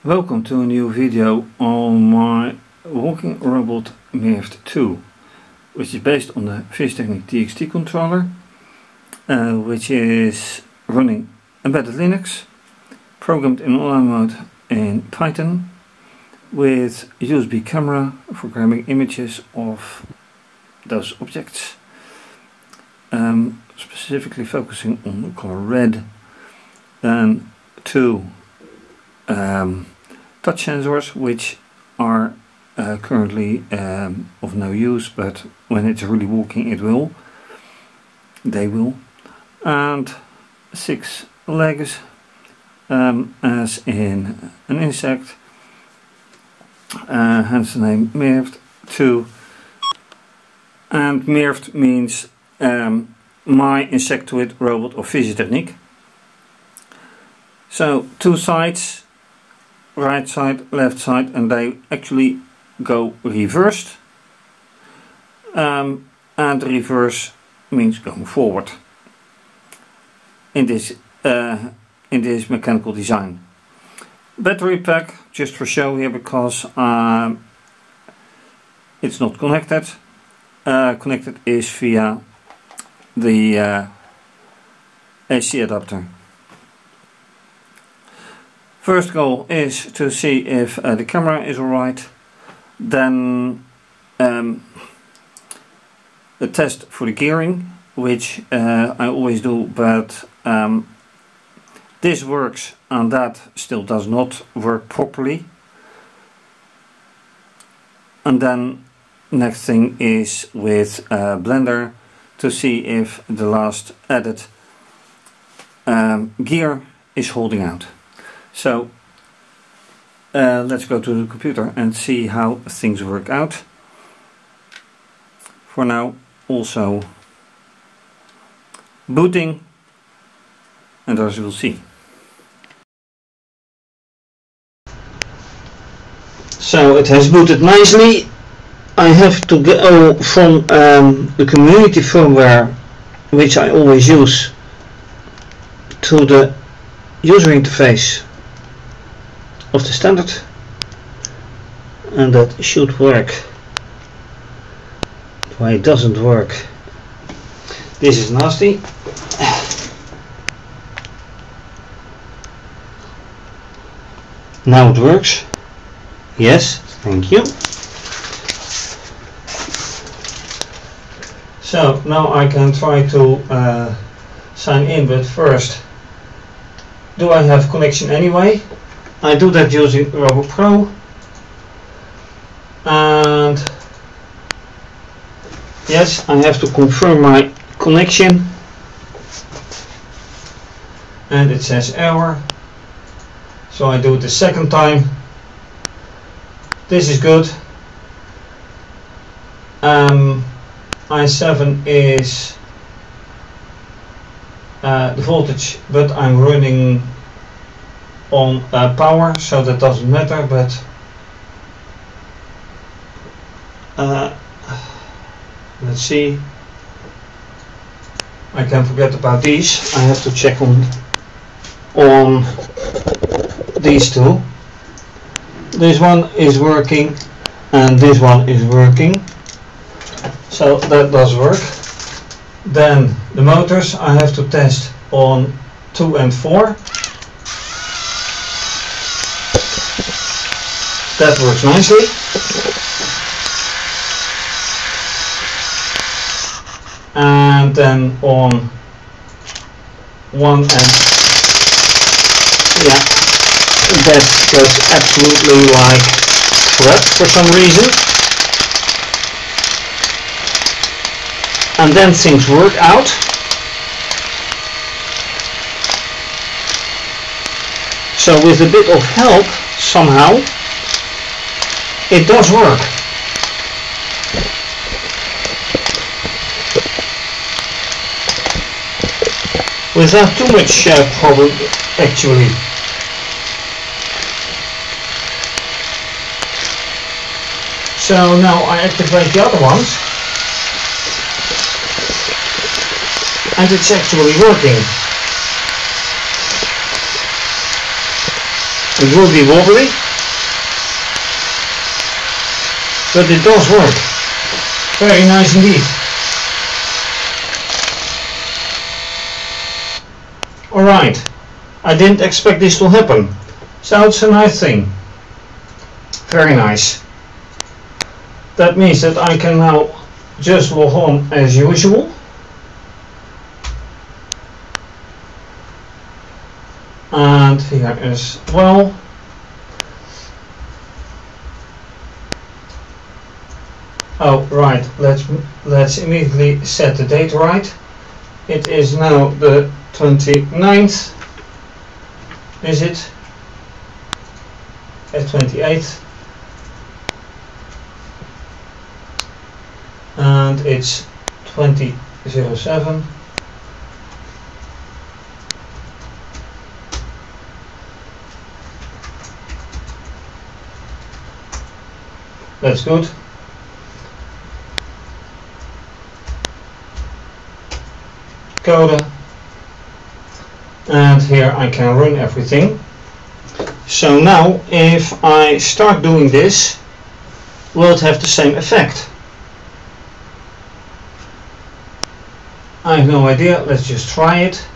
Welcome to a new video on my walking robot Mirft2, which is based on the fischertechnik TXT controller, which is running embedded Linux, programmed in online mode in Python, with USB camera for grabbing images of those objects, specifically focusing on the color red, and two touch sensors, which are currently of no use, but when it's really walking they will, and 6 legs, as in an insect, hence the name Mirft2. And Mirft means my insectoid robot of fischertechnik. So 2 sides, right side, left side, and they actually go reversed, and reverse means going forward in this mechanical design. Battery pack, just for show here, because it's not connected. Connected is via the AC adapter. First goal is to see if the camera is alright, then a test for the gearing, which I always do, but this works and that still does not work properly. And then next thing is with Blender to see if the last added gear is holding out. So let's go to the computer and see how things work out. For now, also booting, and as you will see. So it has booted nicely. I have to go from the community firmware, which I always use, to the user interface of the standard, and that should work. Why it doesn't work? This is nasty. Now it works. Yes, thank you. So now I can try to sign in, but first, do I have connection anyway? I do that using RoboPro, and yes, I have to confirm my connection, and it says error, so I do it the second time. This is good. I7 is the voltage, but I'm running on power, so that doesn't matter, but let's see. I can forget about these. I have to check on these two. This one is working and this one is working, so that does work. Then the motors I have to test on 2 and 4. That works nicely. And then on 1 and yeah, that goes absolutely like crap for some reason. And then things work out. So with a bit of help, somehow, it does work. Without too much problem, actually. So now I activate the other ones, and it's actually working. It will be wobbly, but it does work. Very nice indeed. Alright, I didn't expect this to happen, so it's a nice thing. Very nice. That means that I can now just log on as usual. And here as well. Oh right, let's immediately set the date right. It is now the 29th. Is it? At 28th. And it's 2007. That's good. Code. And here I can run everything. So now if I start doing this, will it have the same effect? I have no idea. Let's just try it.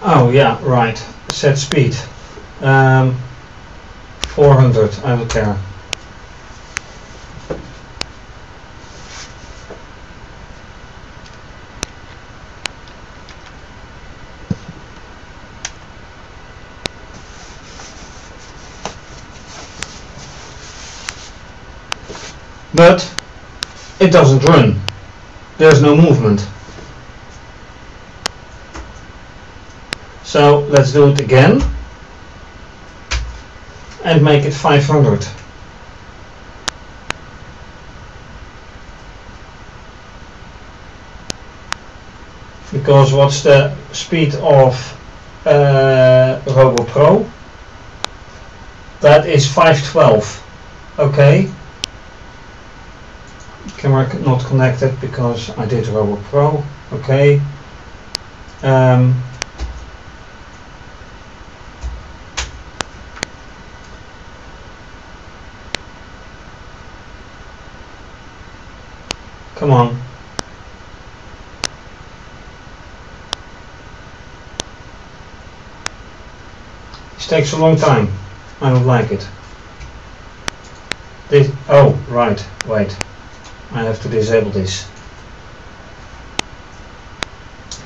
Oh yeah, right. Set speed. 400. I don't care. But it doesn't run. There's no movement. So let's do it again and make it 500. Because what's the speed of RoboPro? That is 512. Okay. Camera not connected because I did RoboPro. Okay. Come on. This takes a long time. I don't like it. This, oh, right, wait. I have to disable this.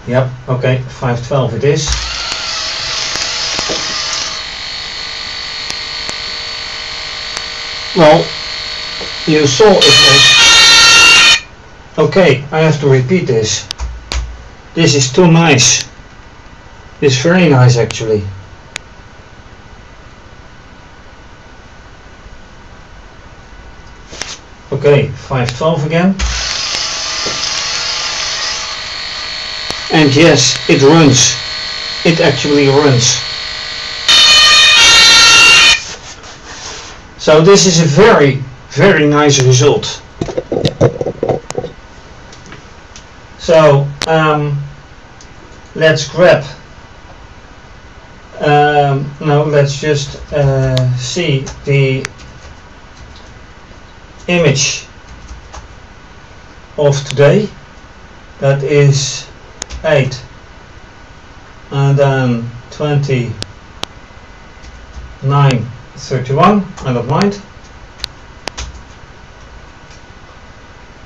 Yep, okay, 512 it is. Well, you saw it was... Okay, I have to repeat this. This is too nice. It's very nice actually. Okay, 512 again. And yes, it runs. It actually runs. So this is a very, very nice result. So let's grab, now let's just see the image of today. That is 8 and then 29:31. I don't mind.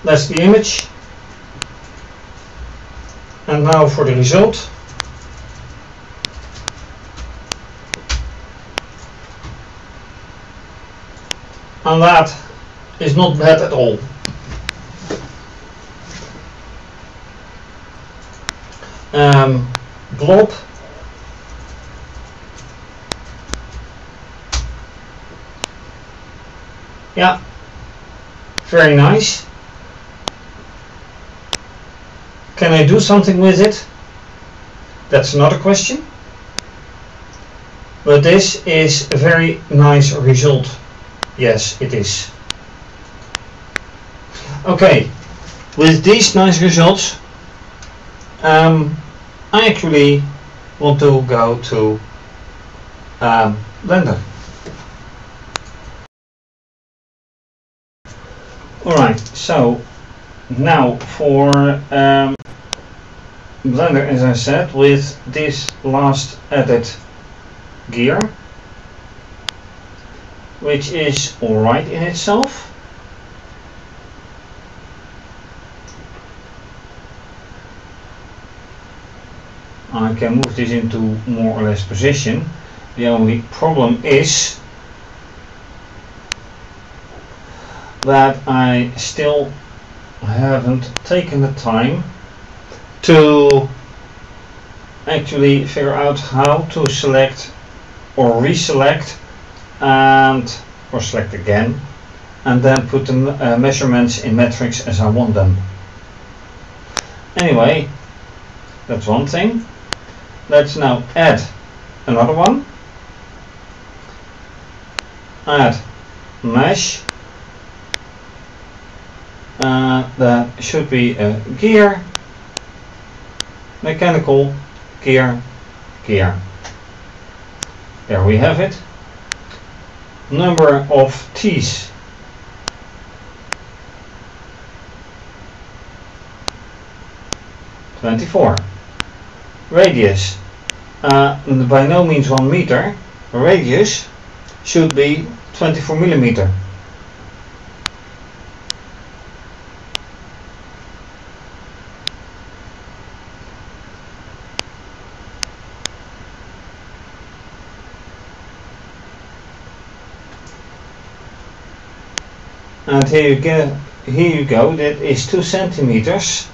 That's the image. And now for the result. And that is not bad at all. Blob. Yeah, very nice. Can I do something with it? That's another question. But this is a very nice result. Yes, it is. Okay, with these nice results, I actually want to go to Blender. Alright, so now for Blender, as I said, with this last added gear, which is alright in itself. I can move this into more or less position. The only problem is that I still haven't taken the time to actually figure out how to select or reselect or select again and then put the measurements in metrics as I want them. Anyway, that's one thing. Let's now add another one. Add mesh. That should be a gear, mechanical, gear, gear. There we have it. Number of T's. (24). Radius. By no means 1 meter. Radius should be 24 millimeter. And here you go, that is 2 centimeters.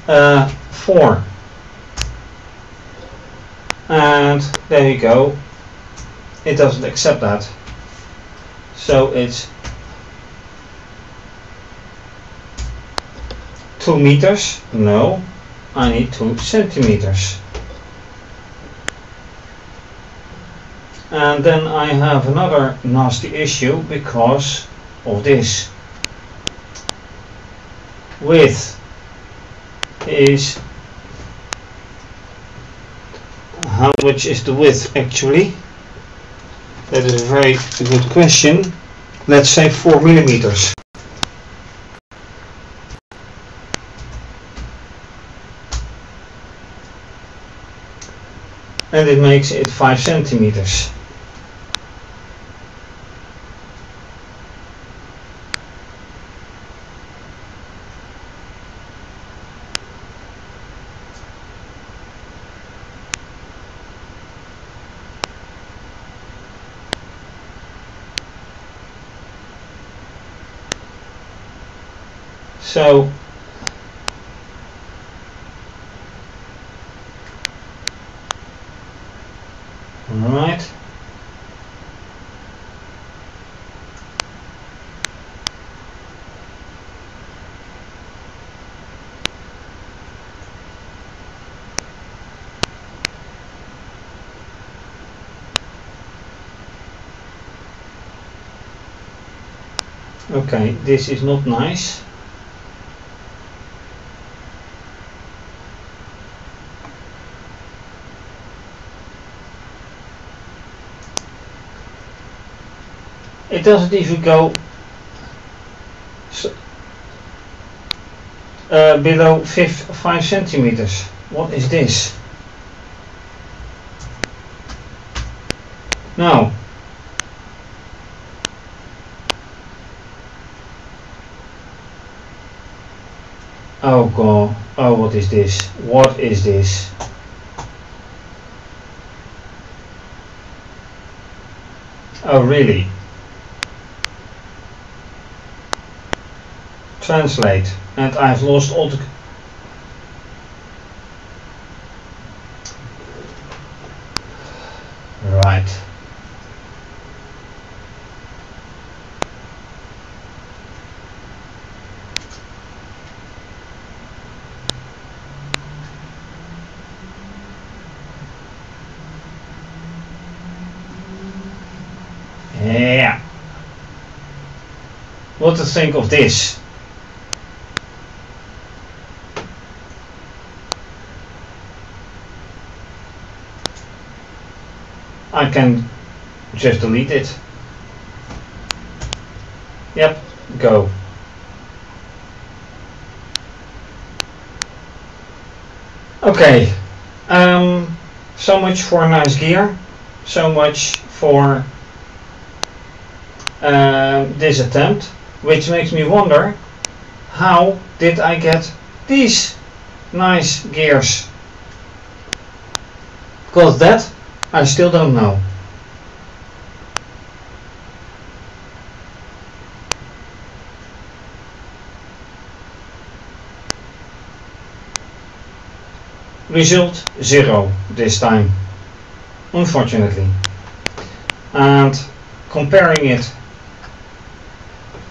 4. And there you go, it doesn't accept that. So it's 2 meters. No, I need 2 centimeters. And then I have another nasty issue because of this. Width is, how much is the width actually? That is a very good question. Let's say 4 millimeters. And it makes it 5 centimeters. So right, okay, this is not nice. It doesn't even go below 5 centimeters. What is this? Now, oh god, oh, what is this? What is this? Oh really? Translate, and I've lost all the... Right. what to think of this. I can just delete it. Yep, go. Okay, so much for a nice gear, so much for this attempt, which makes me wonder, how did I get these nice gears? Because that I still don't know. Result 0 this time, unfortunately. And comparing it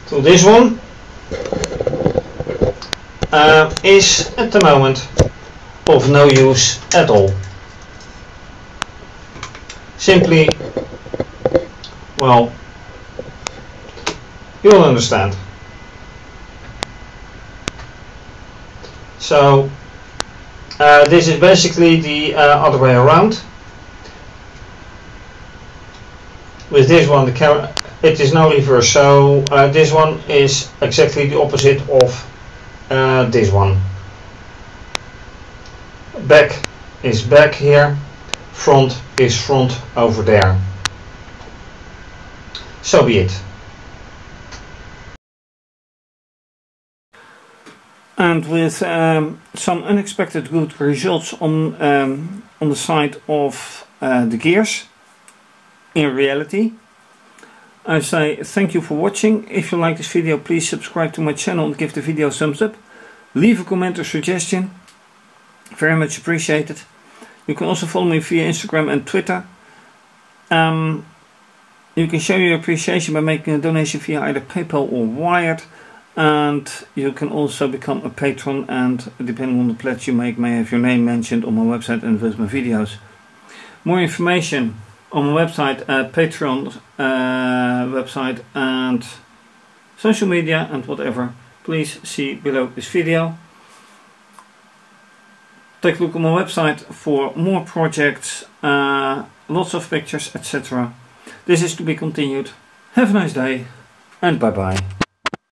to this one is at the moment of no use at all. Simply, well, you'll understand. So this is basically the other way around. With this one, the camera, it is no reverse, so this one is exactly the opposite of this one. Back is back here, front is front over there. So be it. And with some unexpected good results on the side of the gears, in reality, I say thank you for watching. If you like this video, please subscribe to my channel and give the video a thumbs up. Leave a comment or suggestion, very much appreciated. You can also follow me via Instagram and Twitter. You can show your appreciation by making a donation via either PayPal or Wired. And you can also become a patron, and depending on the pledge you make, may have your name mentioned on my website and with my videos. More information on my website, Patreon website, and social media and whatever, please see below this video. Take a look on my website for more projects, lots of pictures, etc. This is to be continued. Have a nice day and bye bye.